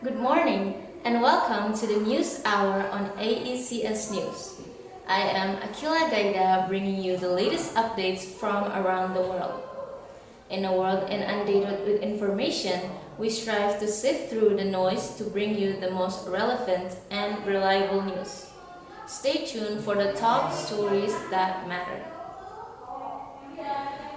Good morning and welcome to the News Hour on AECS News. I am Aqila Ghaida bringing you the latest updates from around the world. In a world inundated with information, we strive to sift through the noise to bring you the most relevant and reliable news. Stay tuned for the top stories that matter.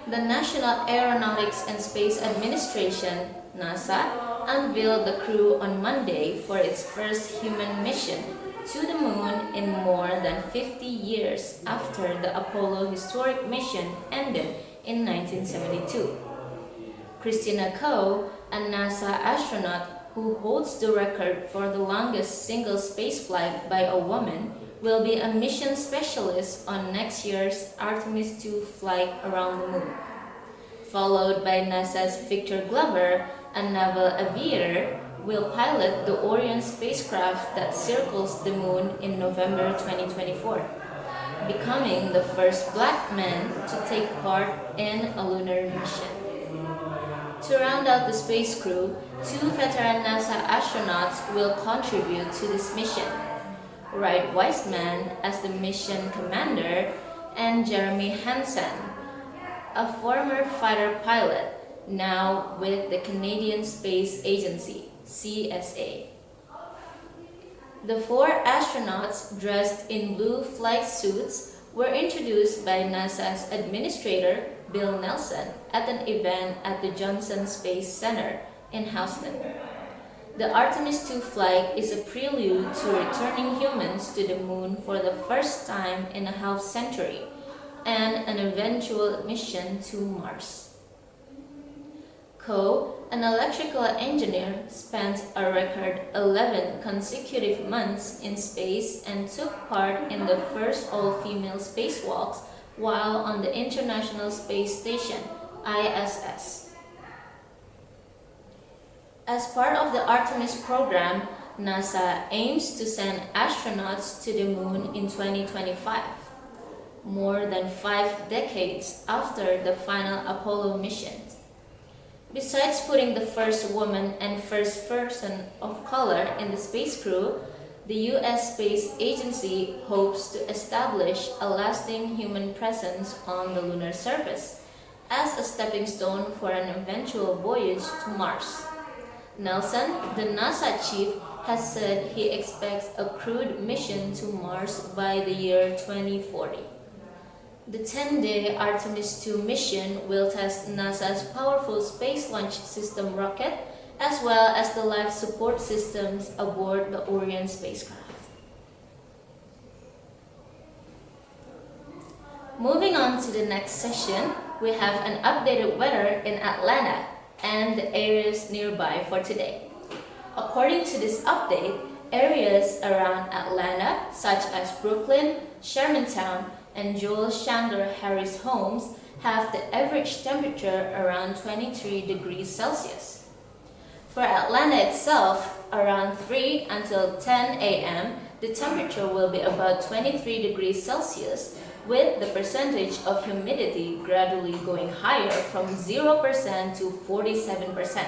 The National Aeronautics and Space Administration, NASA, unveiled the crew on Monday for its first human mission to the moon in more than 50 years after the Apollo historic mission ended in 1972. Christina Koh, a NASA astronaut who holds the record for the longest single spaceflight by a woman, will be a mission specialist on next year's Artemis II flight around the moon. Followed by NASA's Victor Glover, a naval aviator, will pilot the Orion spacecraft that circles the moon in November 2024, becoming the first black man to take part in a lunar mission. To round out the space crew, 2 veteran NASA astronauts will contribute to this mission. Wright Wiseman as the mission commander and Jeremy Hansen, a former fighter pilot, now with the Canadian Space Agency, CSA. The 4 astronauts dressed in blue flight suits were introduced by NASA's administrator, Bill Nelson, at an event at the Johnson Space Center in Houston. The Artemis II flight is a prelude to returning humans to the moon for the first time in a half-century, and an eventual mission to Mars. Koh, an electrical engineer, spent a record 11 consecutive months in space and took part in the first all-female spacewalks while on the International Space Station, ISS. As part of the Artemis program, NASA aims to send astronauts to the moon in 2025, more than 5 decades after the final Apollo missions. Besides putting the first woman and first person of color in the space crew, the U.S. Space Agency hopes to establish a lasting human presence on the lunar surface as a stepping stone for an eventual voyage to Mars. Nelson, the NASA chief, has said he expects a crewed mission to Mars by the year 2040. The 10-day Artemis II mission will test NASA's powerful Space Launch System rocket as well as the life support systems aboard the Orion spacecraft. Moving on to the next session, we have an updated weather in Atlanta and the areas nearby for today. According to this update, areas around Atlanta, such as Brooklyn, Shermantown, and Joel Chandler Harris homes, have the average temperature around 23 degrees Celsius. For Atlanta itself, around 3 until 10 a.m., the temperature will be about 23 degrees Celsius, with the percentage of humidity gradually going higher from 0% to 47%.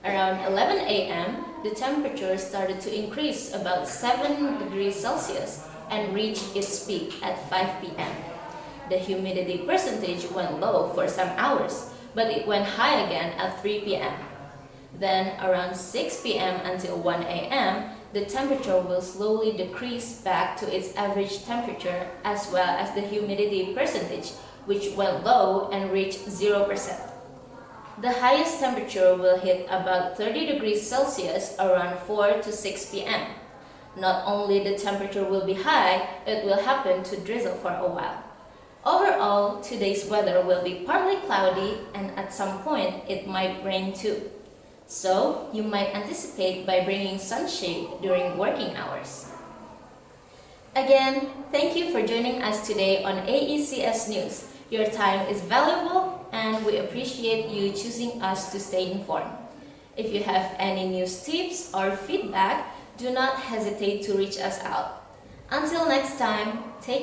Around 11 a.m., the temperature started to increase about 7 degrees Celsius and reached its peak at 5 p.m. The humidity percentage went low for some hours, but it went high again at 3 p.m. Then, around 6 p.m. until 1 a.m., the temperature will slowly decrease back to its average temperature as well as the humidity percentage, which went low and reached 0%. The highest temperature will hit about 30 degrees Celsius around 4 to 6 p.m. Not only the temperature will be high, it will happen to drizzle for a while. Overall, today's weather will be partly cloudy and at some point it might rain too. So, you might anticipate by bringing sunshade during working hours. Again, thank you for joining us today on AECS News. Your time is valuable and we appreciate you choosing us to stay informed. If you have any news tips or feedback, do not hesitate to reach us out. Until next time, take